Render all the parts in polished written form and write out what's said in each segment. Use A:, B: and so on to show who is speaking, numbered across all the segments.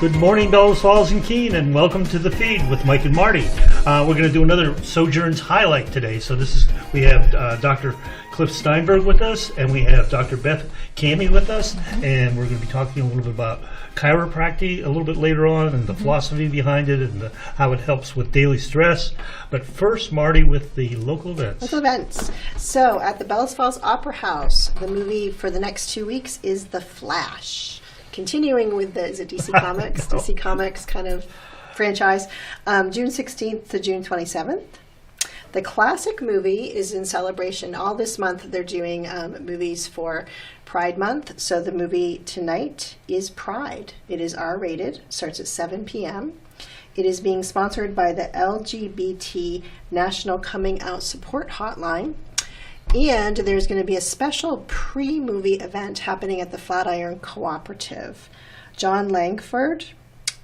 A: Good morning, Bellows Falls and Keene, and welcome to the feed with Mike and Marty. We're going to do another Sojourns highlight today. So we have Dr. Clif Steinberg with us, and we have Dr. Beth Kamhi with us, and we're going to be talking a little bit about chiropractic a little bit later on, and the philosophy behind it, and how it helps with daily stress. But first, Marty, with the local events.
B: Local events. So at the Bellows Falls Opera House, the movie for the next 2 weeks is The Flash. Continuing with the DC Comics, DC Comics kind of franchise, June 16th to June 27th. The classic movie is in celebration. All this month they're doing movies for Pride Month. So the movie tonight is Pride. It is R-rated, starts at 7 p.m. It is being sponsored by the LGBT National Coming Out Support Hotline. And there's going to be a special pre-movie event happening at the Flatiron Cooperative. John Langford,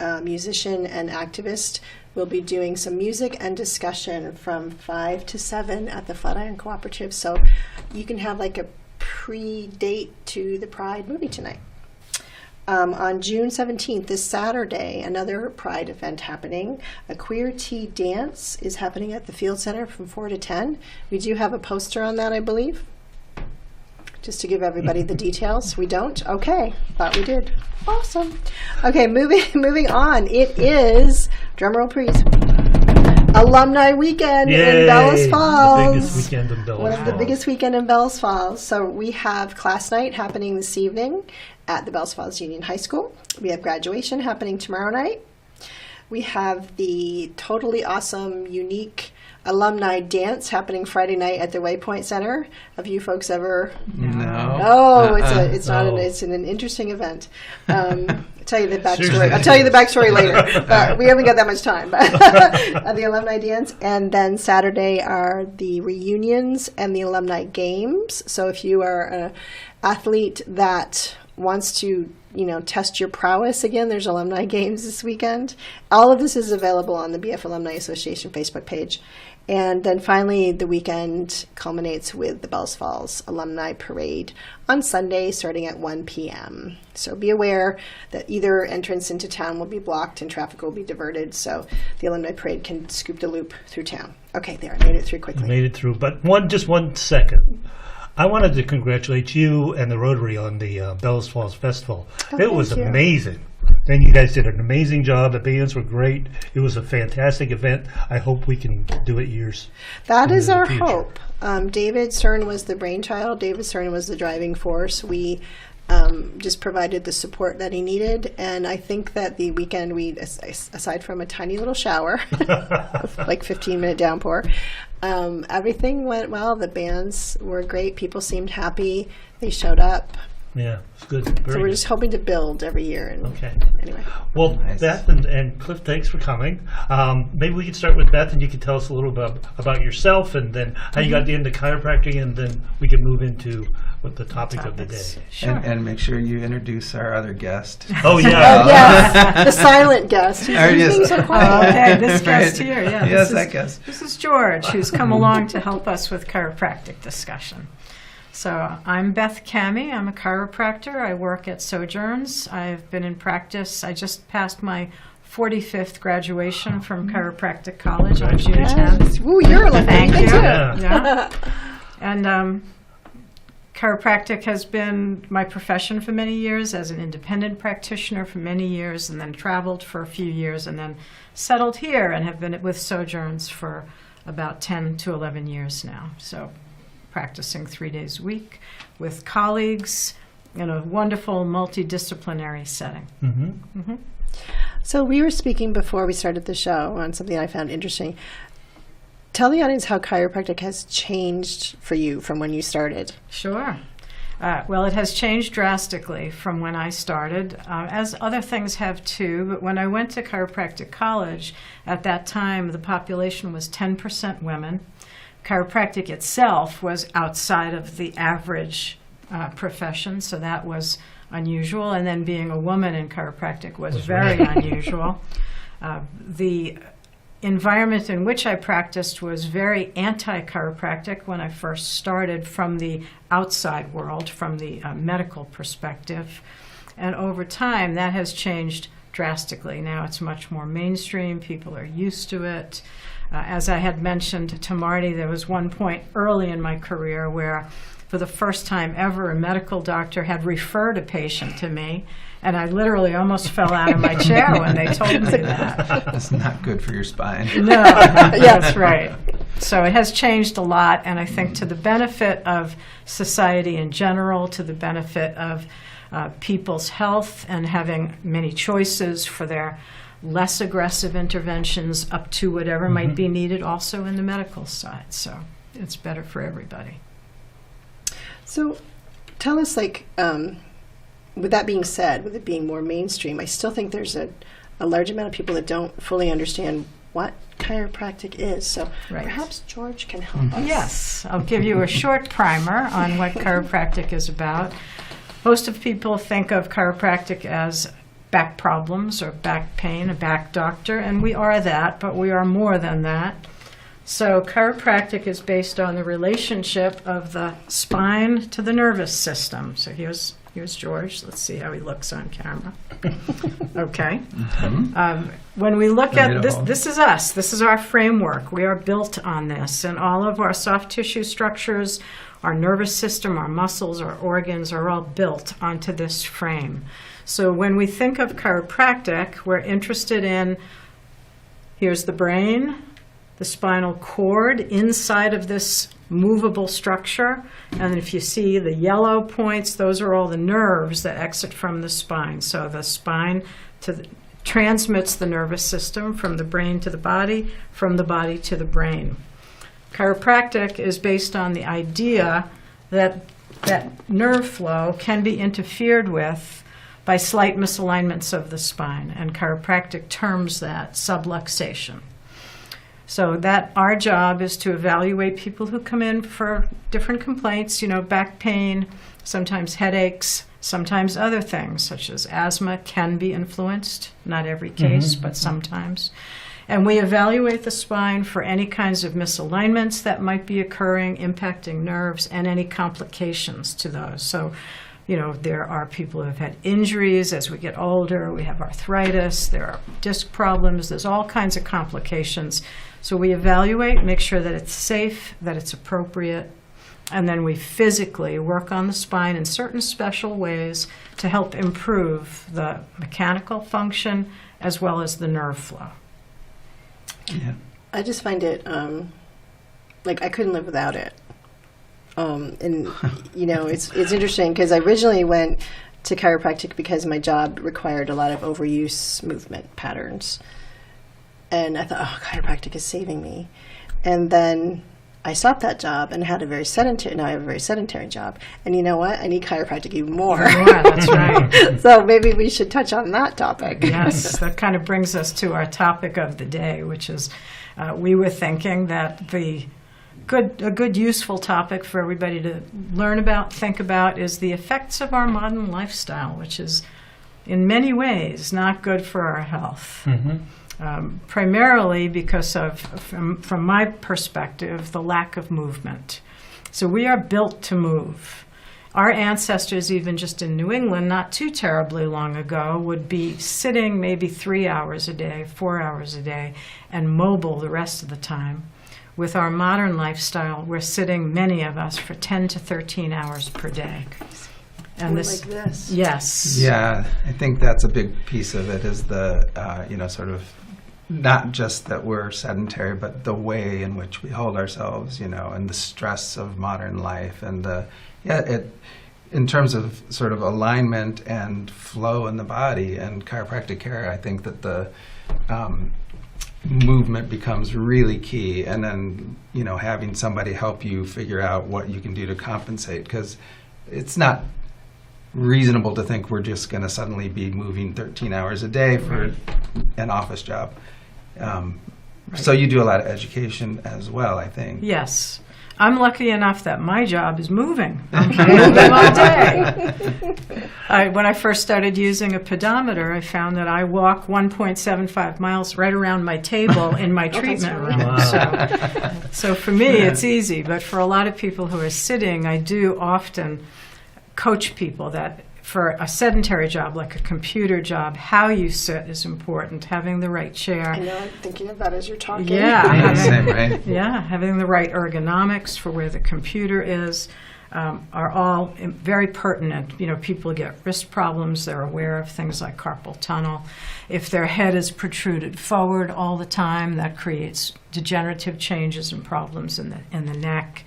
B: a musician and activist, will be doing some music and discussion from 5 to 7 at the Flatiron Cooperative. So you can have like a pre-date to the Pride movie tonight. On June 17th, this Saturday, another Pride event happening. A queer tea dance is happening at the Field Center from 4 to 10. We do have a poster on that, I believe. Just to give everybody the details. We don't? Okay. Thought we did. Awesome. Okay, moving on. It is, drumroll please, Alumni Weekend in Bellows Falls.
A: The biggest weekend in Bellows Falls.
B: One of the biggest weekend in Bellows Falls. So we have class night happening this evening at the Bellows Falls Union High School. We have graduation happening tomorrow night. We have the totally awesome, unique alumni dance happening Friday night at the Waypoint Center. Have you folks ever?
C: No.
B: Oh, it's an interesting event. I'll tell you the backstory later. But we haven't got that much time. The alumni dance, and then Saturday are the reunions and the alumni games. So if you are an athlete that wants to, test your prowess again, there's alumni games this weekend. All of this is available on the BF Alumni Association Facebook page. And then finally, the weekend culminates with the Bellows Falls Alumni Parade on Sunday, starting at 1 p.m. So be aware that either entrance into town will be blocked and traffic will be diverted, so the Alumni Parade can scoop the loop through town. Okay, there, I made it through quickly.
A: You made it through, but just one second. I wanted to congratulate you and the Rotary on the Bellows Falls Festival. It was amazing. And you guys did an amazing job. The bands were great. It was a fantastic event. I hope we can do it years.
B: That is our hope. David Stern was the brainchild. David Stern was the driving force. We just provided the support that he needed. And I think that the weekend, aside from a tiny little shower, like 15-minute downpour, everything went well. The bands were great. People seemed happy. They showed up.
A: Yeah, it's good.
B: So we're just hoping to build every year.
A: Okay.
B: Anyway.
A: Well, nice. Beth and Clif, thanks for coming. Maybe we can start with Beth, and you can tell us a little bit about yourself, and then how you got into chiropractic, and then we can move into what the topic of the day.
C: Sure. And make sure you introduce our other guest.
A: Oh, yeah.
B: Yes, the silent guest. He's being so quiet.
D: Okay, this guest here. Yeah,
C: yes, that guest.
D: This is George, who's come along to help us with chiropractic discussion. So I'm Beth Kamhi. I'm a chiropractor. I work at Sojourns. I've been in practice. I just passed my 45th graduation from Chiropractic College on June 10th.
B: Ooh, you're a
D: Thank you.
A: Yeah.
D: And chiropractic has been my profession for many years, as an independent practitioner for many years, and then traveled for a few years, and then settled here and have been with Sojourns for about 10 to 11 years now. So practicing 3 days a week with colleagues in a wonderful multidisciplinary setting.
A: Mm-hmm.
B: Mm-hmm. So we were speaking before we started the show on something I found interesting. Tell the audience how chiropractic has changed for you from when you started.
D: Sure. Well, it has changed drastically from when I started, as other things have too. But when I went to chiropractic college, at that time, the population was 10% women. Chiropractic itself was outside of the average profession, so that was unusual. And then being a woman in chiropractic was very unusual. The environment in which I practiced was very anti-chiropractic when I first started from the outside world, from the medical perspective. And over time, that has changed drastically. Now it's much more mainstream. People are used to it. As I had mentioned to Marty, there was one point early in my career where for the first time ever, a medical doctor had referred a patient to me, and I literally almost fell out of my chair when they told me that.
C: That's not good for your spine.
D: No, that's right. So it has changed a lot, and I think to the benefit of society in general, to the benefit of people's health and having many choices for their less aggressive interventions up to whatever might be needed also in the medical side. So it's better for everybody.
B: So tell us, like, with that being said, with it being more mainstream, I still think there's a large amount of people that don't fully understand what chiropractic is. So
D: Right.
B: perhaps George can help us.
D: Yes, I'll give you a short primer on what chiropractic is about. Most of people think of chiropractic as back problems or back pain, a back doctor, and we are that, but we are more than that. So chiropractic is based on the relationship of the spine to the nervous system. So here's George. Let's see how he looks on camera. Okay. When we look at this, this is us. This is our framework. We are built on this, and all of our soft tissue structures, our nervous system, our muscles, our organs are all built onto this frame. So when we think of chiropractic, we're interested in, here's the brain, the spinal cord inside of this movable structure. And if you see the yellow points, those are all the nerves that exit from the spine. So the spine transmits the nervous system from the brain to the body, from the body to the brain. Chiropractic is based on the idea that nerve flow can be interfered with by slight misalignments of the spine, and chiropractic terms that subluxation. So that our job is to evaluate people who come in for different complaints, back pain, sometimes headaches, sometimes other things, such as asthma can be influenced, not every case, but sometimes. And we evaluate the spine for any kinds of misalignments that might be occurring, impacting nerves, and any complications to those. So, there are people who have had injuries as we get older. We have arthritis. There are disc problems. There's all kinds of complications. So we evaluate, make sure that it's safe, that it's appropriate, and then we physically work on the spine in certain special ways to help improve the mechanical function as well as the nerve flow.
C: Yeah.
B: I just find it, like, I couldn't live without it. It's interesting because I originally went to chiropractic because my job required a lot of overuse movement patterns. And I thought, chiropractic is saving me. And then I stopped that job and had now I have a very sedentary job. And you know what? I need chiropractic even more.
D: Yeah, that's right.
B: So maybe we should touch on that topic.
D: Yes, that kind of brings us to our topic of the day, which is we were thinking that a good useful topic for everybody to learn about, think about, is the effects of our modern lifestyle, which is in many ways not good for our health. Primarily because of, from my perspective, the lack of movement. So we are built to move. Our ancestors, even just in New England, not too terribly long ago, would be sitting maybe 3 hours a day, 4 hours a day, and mobile the rest of the time. With our modern lifestyle, we're sitting, many of us, for 10 to 13 hours per day. And
B: Like this.
D: Yes.
C: Yeah, I think that's a big piece of it is the, sort of not just that we're sedentary, but the way in which we hold ourselves, and the stress of modern life. And in terms of sort of alignment and flow in the body and chiropractic care, I think that the movement becomes really key. And then, having somebody help you figure out what you can do to compensate, because it's not reasonable to think we're just going to suddenly be moving 13 hours a day for an office job. So you do a lot of education as well, I think.
D: Yes. I'm lucky enough that my job is moving. I'm moving all day. When I first started using a pedometer, I found that I walk 1.75 miles right around my table in my treatment room.
A: Wow.
D: So for me, it's easy. But for a lot of people who are sitting, I do often coach people that for a sedentary job like a computer job, how you sit is important. Having the right chair.
B: I know, I'm thinking of that as you're talking.
D: Yeah,
C: Same, right?
D: yeah, having the right ergonomics for where the computer is are all very pertinent. You know, people get wrist problems. They're aware of things like carpal tunnel. If their head is protruded forward all the time, that creates degenerative changes and problems in the neck.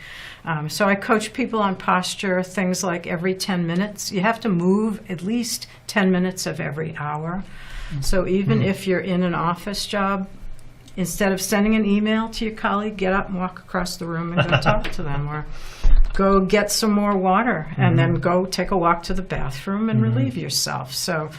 D: So I coach people on posture, things like every 10 minutes. You have to move at least 10 minutes of every hour. So even if you're in an office job, instead of sending an email to your colleague, get up and walk across the room and go talk to them, or go get some more water and then go take a walk to the bathroom and relieve yourself. So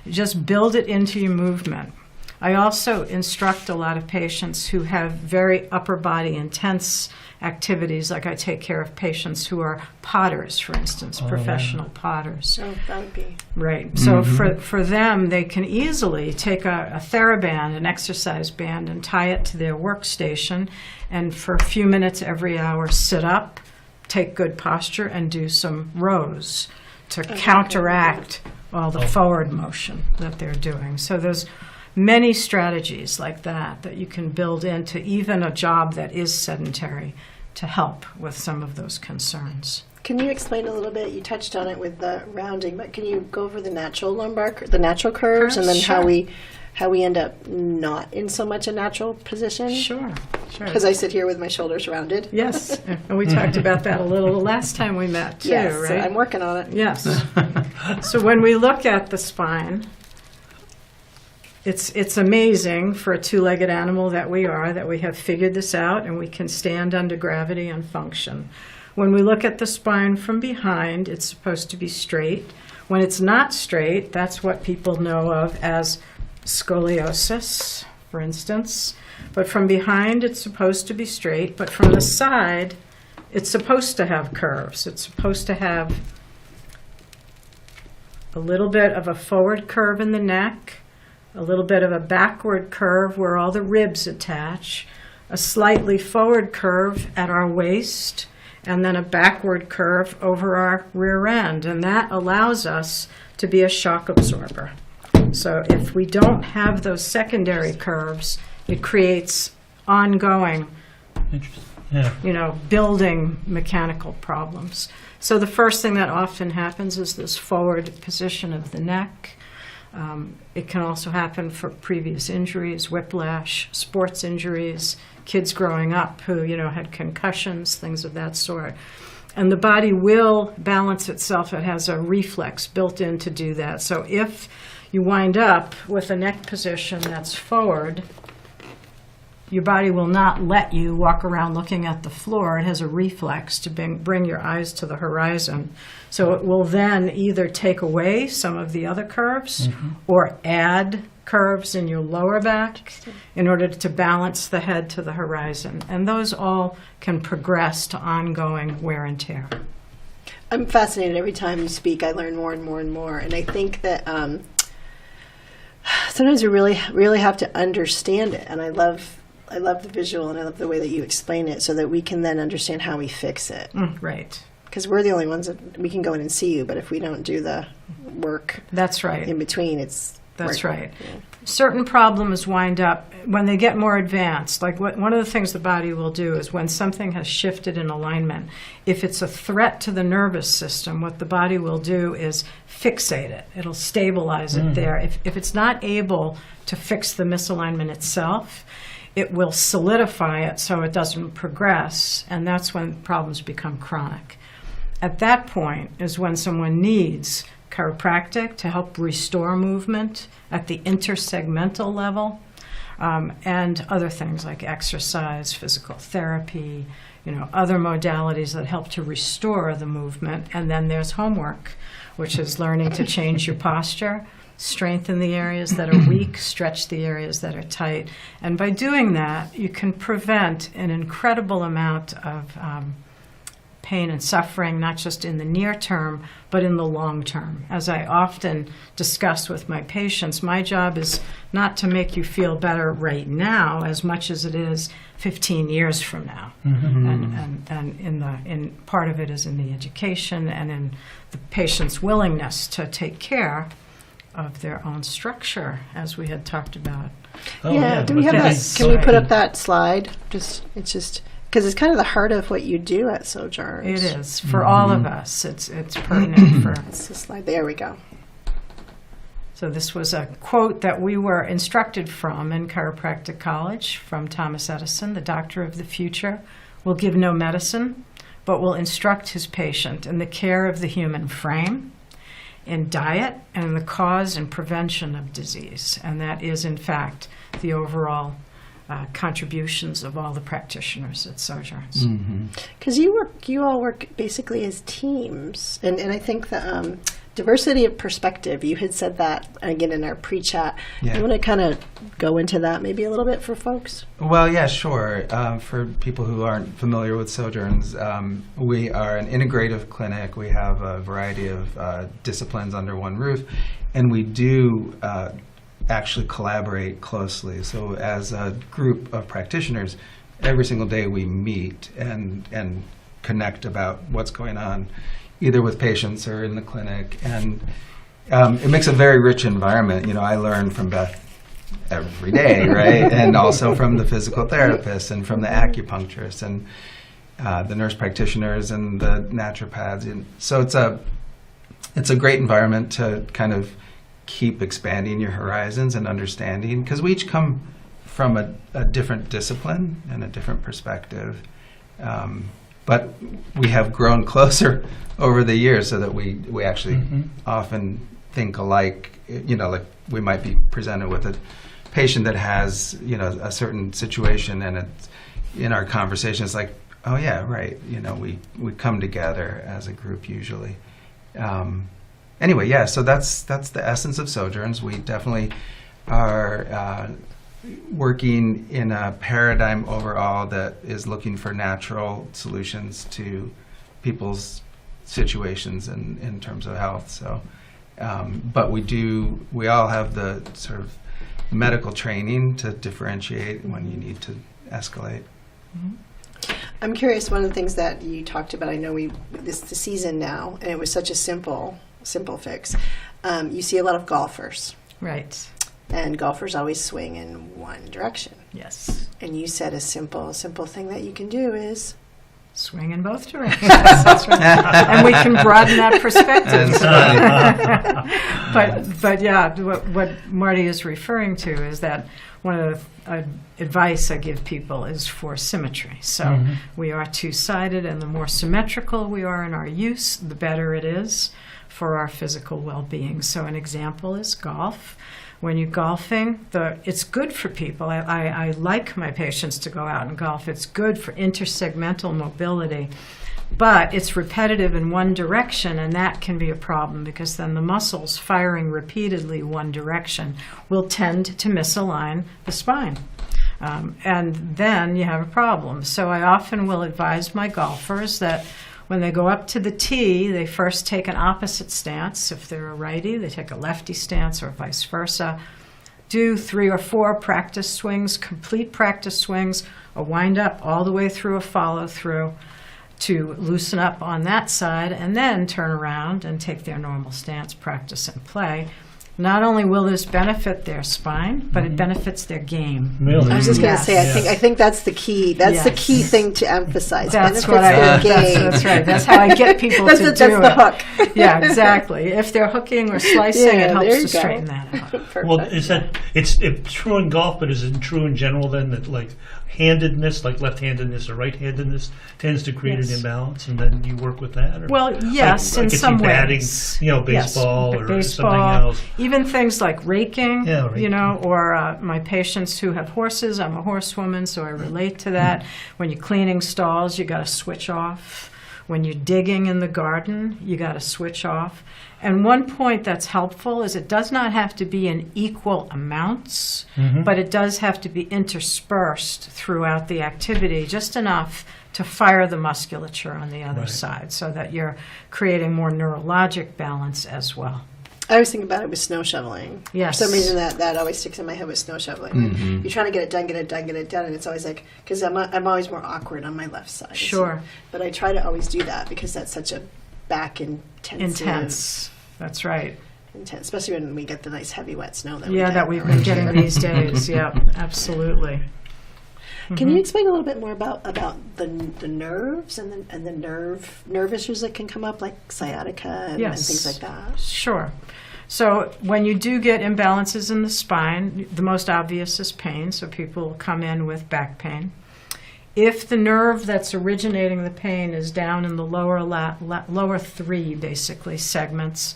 D: just build it into your movement. I also instruct a lot of patients who have very upper body intense activities, like I take care of patients who are potters, for instance, professional potters.
B: So that would be.
D: Right. So for them, they can easily take a TheraBand, an exercise band, and tie it to their workstation, and for a few minutes every hour sit up, take good posture, and do some rows to counteract all the forward motion that they're doing. So there's many strategies like that you can build into even a job that is sedentary to help with some of those concerns.
B: Can you explain a little bit? You touched on it with the rounding, but can you go over the natural lumbar, the natural curves, and then
D: Sure.
B: how we end up not in so much a natural position?
D: Sure.
B: Because I sit here with my shoulders rounded.
D: Yes, and we talked about that a little the last time we met too,
B: Yes,
D: right?
B: I'm working on it.
D: Yes. So when we look at the spine, it's amazing for a two-legged animal that we are, that we have figured this out and we can stand under gravity and function. When we look at the spine from behind, it's supposed to be straight. When it's not straight, that's what people know of as scoliosis, for instance. But from behind, it's supposed to be straight. But from the side, it's supposed to have curves. It's supposed to have a little bit of a forward curve in the neck, a little bit of a backward curve where all the ribs attach, a slightly forward curve at our waist, and then a backward curve over our rear end. And that allows us to be a shock absorber. So if we don't have those secondary curves, it creates ongoing,
A: Interesting. Yeah.
D: building mechanical problems. So the first thing that often happens is this forward position of the neck. It can also happen for previous injuries, whiplash, sports injuries, kids growing up who, had concussions, things of that sort. And the body will balance itself. It has a reflex built in to do that. So if you wind up with a neck position that's forward, your body will not let you walk around looking at the floor. It has a reflex to bring your eyes to the horizon. So it will then either take away some of the other curves or add curves in your lower back in order to balance the head to the horizon. And those all can progress to ongoing wear and tear.
B: I'm fascinated every time you speak. I learn more and more and more. And I think that sometimes you really, really have to understand it. And I love the visual, and I love the way that you explain it so that we can then understand how we fix it.
D: Right.
B: Because we're the only ones that we can go in and see you, but if we don't do the work
D: That's right.
B: in between,
D: That's right.
B: Yeah.
D: Certain problems wind up when they get more advanced. Like one of the things the body will do is when something has shifted in alignment, if it's a threat to the nervous system, what the body will do is fixate it. It'll stabilize it there. If it's not able to fix the misalignment itself, it will solidify it so it doesn't progress, and that's when problems become chronic. At that point is when someone needs chiropractic to help restore movement at the intersegmental level, and other things like exercise, physical therapy, other modalities that help to restore the movement. And then there's homework, which is learning to change your posture, strengthen the areas that are weak, stretch the areas that are tight. And by doing that, you can prevent an incredible amount of pain and suffering, not just in the near term, but in the long term. As I often discuss with my patients, my job is not to make you feel better right now as much as it is 15 years from now. And in part of it is in the education and in the patient's willingness to take care of their own structure, as we had talked about.
A: Oh,
B: yeah, do we have that? Can we put up that slide? It's just because it's kind of the heart of what you do at Sojourns.
D: It is for all of us. It's pertinent for.
B: It's the slide. There we go.
D: So this was a quote that we were instructed from in chiropractic college from Thomas Edison: "The doctor of the future will give no medicine, but will instruct his patient in the care of the human frame, in diet, and in the cause and prevention of disease." And that is, in fact, the overall contributions of all the practitioners at Sojourns.
B: Because you all work basically as teams, and I think the diversity of perspective. You had said that again in our pre-chat.
C: Yeah.
B: You want to kind of go into that maybe a little bit for folks?
C: Well, yeah, sure. For people who aren't familiar with Sojourns, we are an integrative clinic. We have a variety of disciplines under one roof, and we do actually collaborate closely. So as a group of practitioners, every single day we meet and connect about what's going on, either with patients or in the clinic. And it makes a very rich environment. You know, I learn from Beth every day, right? And also from the physical therapists and from the acupuncturists and the nurse practitioners and the naturopaths. And so it's a great environment to kind of keep expanding your horizons and understanding, because we each come from a different discipline and a different perspective. But we have grown closer over the years so that we actually often think alike. You know, like we might be presented with a patient that has, you know, a certain situation, and it's in our conversation, it's like, oh yeah, right. You know, we come together as a group usually. Anyway, yeah, so that's the essence of Sojourns. We definitely are working in a paradigm overall that is looking for natural solutions to people's situations in terms of health. So, but we all have the sort of medical training to differentiate when you need to escalate.
B: I'm curious, one of the things that you talked about, I know this is the season now, and it was such a simple fix. You see a lot of golfers.
D: Right.
B: And golfers always swing in one direction.
D: Yes.
B: And you said a simple thing that you can do is
D: swing in both directions. That's right. And we can broaden that perspective. but yeah, what Marty is referring to is that one of the advice I give people is for symmetry. So we are two-sided, and the more symmetrical we are in our use, the better it is for our physical well-being. So an example is golf. When you're golfing, it's good for people. I like my patients to go out and golf. It's good for intersegmental mobility, but it's repetitive in one direction, and that can be a problem because then the muscles firing repeatedly one direction will tend to misalign the spine. And then you have a problem. So I often will advise my golfers that when they go up to the tee, they first take an opposite stance. If they're a righty, they take a lefty stance, or vice versa. Do 3 or 4 practice swings, complete practice swings, a wind up all the way through a follow through to loosen up on that side, and then turn around and take their normal stance, practice and play. Not only will this benefit their spine, but it benefits their game.
A: Really?
B: I was just going to say,
A: Yes.
B: I think that's the key. That's the key thing to emphasize.
D: That's
B: benefits
D: what
B: their game.
D: That's right. That's how I get people to do it.
B: That's the hook.
D: Yeah, exactly. If they're hooking or slicing, it
B: there
D: helps
B: you
D: to
B: go.
D: straighten that out.
B: Perfect.
A: Well, is that it's true in golf, but is it true in general then that like handedness, like left-handedness or right-handedness, tends to create
D: Yes.
A: an imbalance, and then you work with that? Or
D: Well, yes,
A: like,
D: in
A: I could
D: some
A: see batting,
D: ways.
A: you know, baseball
D: Yes,
A: or
D: baseball,
A: something else.
D: even things like raking,
A: Yeah, raking.
D: you know, or my patients who have horses. I'm a horsewoman, so I relate to that. When you're cleaning stalls, you got to switch off. When you're digging in the garden, you got to switch off. And one point that's helpful is it does not have to be in equal amounts, but it does have to be interspersed throughout the activity, just enough to fire the musculature on the other
A: Right.
D: side, so that you're creating more neurologic balance as well.
B: I always think about it with snow shoveling.
D: Yes.
B: For some reason that always sticks in my head with snow shoveling. You're trying to get it done, and it's always like, because I'm always more awkward on my left side.
D: Sure.
B: But I try to always do that because that's such a back
D: Intense. That's right.
B: intense, especially when we get the nice heavy wet snow that
D: Yeah,
B: we
D: that we've been getting these days. Yeah, absolutely.
B: Can you explain a little bit more about the nerves and the nerve issues that can come up, like sciatica and things like that?
D: Sure. So when you do get imbalances in the spine, the most obvious is pain. So people come in with back pain. If the nerve that's originating the pain is down in the lower three, basically, segments,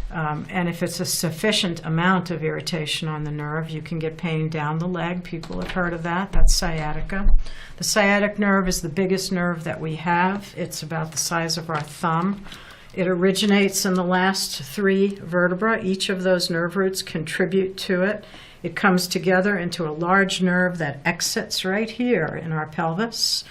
D: and if it's a sufficient amount of irritation on the nerve, you can get pain down the leg. People have heard of that. That's sciatica. The sciatic nerve is the biggest nerve that we have. It's about the size of our thumb. It originates in the last three vertebrae. Each of those nerve roots contribute to it. It comes together into a large nerve that exits right here in our pelvis.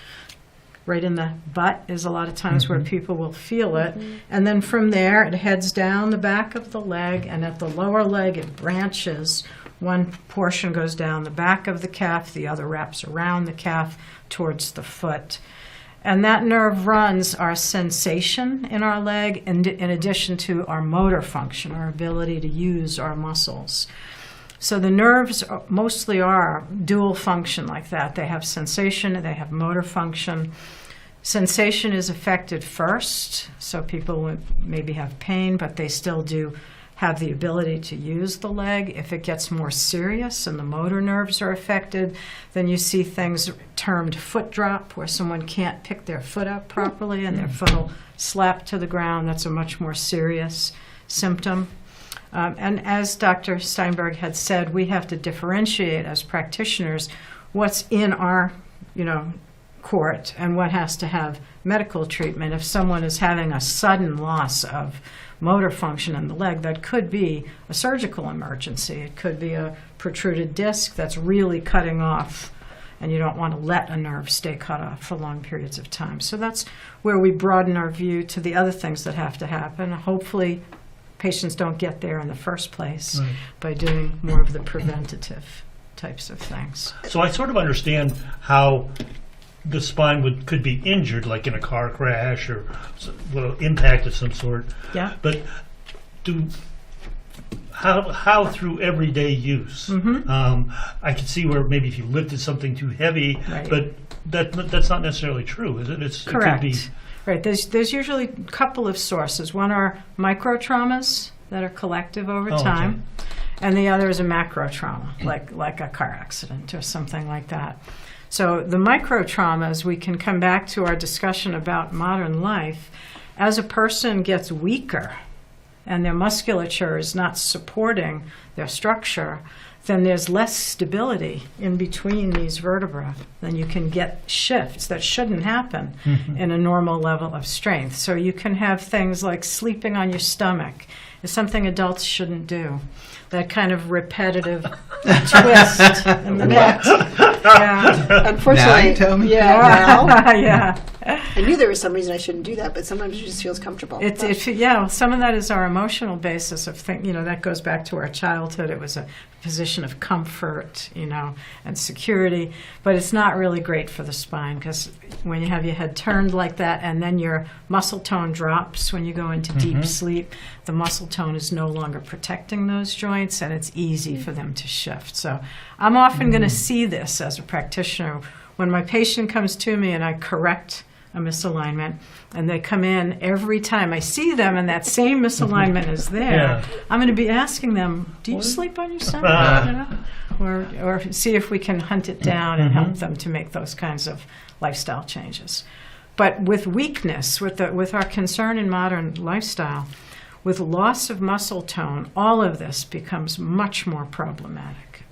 D: Right in the butt is a lot of times where people will feel it. And then from there, it heads down the back of the leg, and at the lower leg, it branches. One portion goes down the back of the calf, the other wraps around the calf towards the foot. And that nerve runs our sensation in our leg in addition to our motor function, our ability to use our muscles. So the nerves mostly are dual function like that. They have sensation, they have motor function. Sensation is affected first, so people would maybe have pain, but they still do have the ability to use the leg. If it gets more serious and the motor nerves are affected, then you see things termed foot drop, where someone can't pick their foot up properly and their foot will slap to the ground. That's a much more serious symptom. And as Dr. Steinberg had said, we have to differentiate as practitioners what's in our, court and what has to have medical treatment. If someone is having a sudden loss of motor function in the leg, that could be a surgical emergency. It could be a protruded disc that's really cutting off, and you don't want to let a nerve stay cut off for long periods of time. So that's where we broaden our view to the other things that have to happen. Hopefully, patients don't get there in the first place by doing more of the preventative types of things.
A: So I sort of understand how the spine could be injured, like in a car crash or impact of some sort.
B: Yeah.
A: But how through everyday use? I can see where maybe if you lifted something too heavy, but that's not necessarily true, is it?
D: Correct.
A: It could be.
D: Right. There's usually a couple of sources. One are micro traumas that are collective over time, and the other is a macro trauma, like a car accident or something like that. So the micro traumas, we can come back to our discussion about modern life. As a person gets weaker and their musculature is not supporting their structure, then there's less stability in between these vertebrae. Then you can get shifts that shouldn't happen in a normal level of strength. So you can have things like sleeping on your stomach. It's something adults shouldn't do. That kind of repetitive twist in the neck. Yeah.
B: Unfortunately,
C: Now you tell me.
B: now.
D: Yeah.
B: I knew there was some reason I shouldn't do that, but sometimes it just feels comfortable.
D: Some of that is our emotional basis of that goes back to our childhood. It was a position of comfort, and security, but it's not really great for the spine, because when you have your head turned like that and then your muscle tone drops when you go into deep sleep, the muscle tone is no longer protecting those joints, and it's easy for them to shift. So I'm often going to see this as a practitioner when my patient comes to me and I correct a misalignment, and they come in every time I see them and that same misalignment is there. I'm going to be asking them, do you sleep on your stomach? Or see if we can hunt it down and help them to make those kinds of lifestyle changes. But with weakness, with our concern in modern lifestyle, with loss of muscle tone, all of this becomes much more problematic,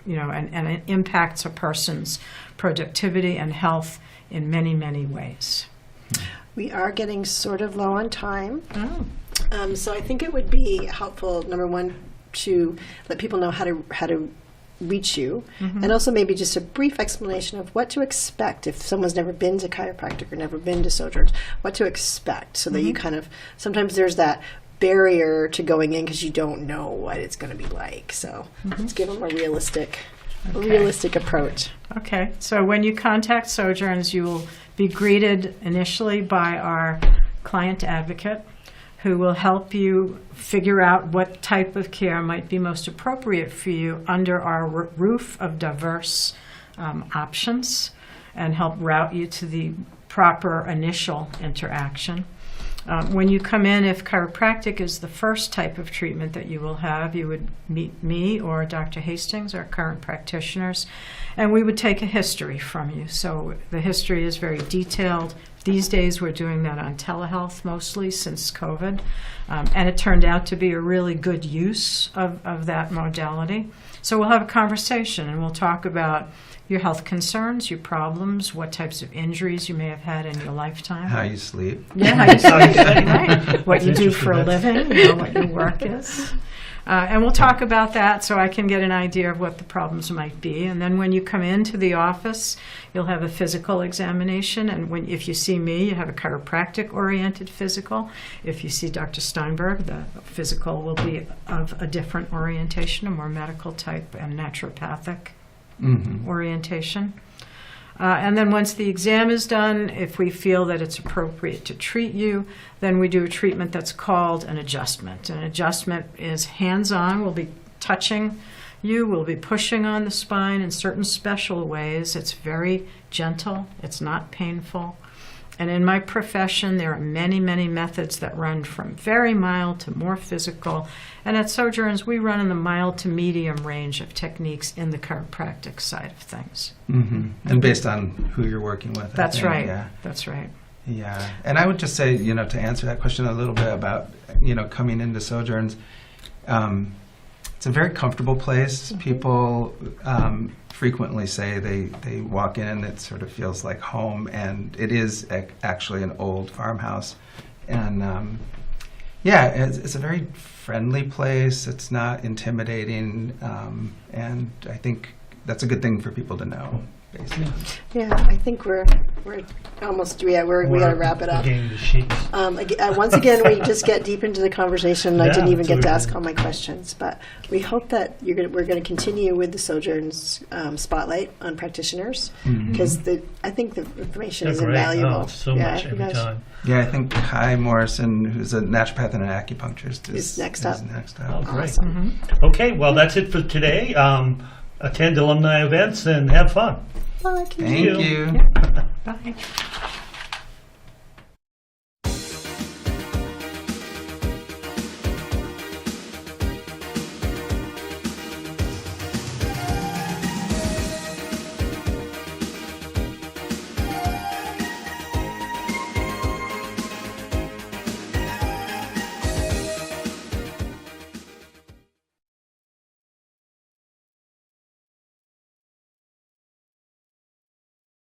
D: and it impacts a person's productivity and health in many, many ways.
B: We are getting sort of low on time. So I think it would be helpful, number one, to let people know how to reach you, and also maybe just a brief explanation of what to expect if someone's never been to chiropractic or never been to Sojourns, what to expect, so that you kind of, sometimes there's that barrier to going in because you don't know what it's going to be like. So let's give them a realistic approach.
D: Okay, so when you contact Sojourns, you will be greeted initially by our client advocate, who will help you figure out what type of care might be most appropriate for you under our roof of diverse options, and help route you to the proper initial interaction. When you come in, if chiropractic is the first type of treatment that you will have, you would meet me or Dr. Hastings, our current practitioners, and we would take a history from you. So the history is very detailed. These days we're doing that on telehealth mostly since COVID, and it turned out to be a really good use of that modality. So we'll have a conversation and we'll talk about your health concerns, your problems, what types of injuries you may have had in your lifetime.
C: How you sleep.
D: Yeah, how you sleep, right? What you do for a living, what your work is. And we'll talk about that so I can get an idea of what the problems might be. And then when you come into the office, you'll have a physical examination. And if you see me, you have a chiropractic-oriented physical. If you see Dr. Steinberg, the physical will be of a different orientation, a more medical type and naturopathic orientation. And then once the exam is done, if we feel that it's appropriate to treat you, then we do a treatment that's called an adjustment. An adjustment is hands-on. We'll be touching you. We'll be pushing on the spine in certain special ways. It's very gentle. It's not painful. And in my profession, there are many, many methods that run from very mild to more physical. And at Sojourns, we run in the mild to medium range of techniques in the chiropractic side of things.
C: And based on who you're working with.
D: That's right.
C: Yeah.
D: That's right.
C: Yeah. And I would just say, to answer that question a little bit about, coming into Sojourns, it's a very comfortable place. People frequently say they walk in and it sort of feels like home, and it is actually an old farmhouse. And it's a very friendly place. It's not intimidating, and I think that's a good thing for people to know, basically.
B: Yeah, I think we're almost, we got to wrap it up.
A: Getting the sheets.
B: Once again, we just get deep into the conversation. I didn't even get to ask
A: absolutely.
B: all my questions, but we hope that we're going to continue with the Sojourns spotlight on practitioners, because I think the information is
A: They're great.
B: invaluable.
A: Oh, so much every time.
C: Yeah, I think Kai Morrison, who's a naturopath and an acupuncturist,
B: Is next up.
A: Oh, great.
B: Awesome.
A: Okay, well, that's it for today. Attend alumni events and have fun.
B: Well, I can
C: Thank you.
D: Bye.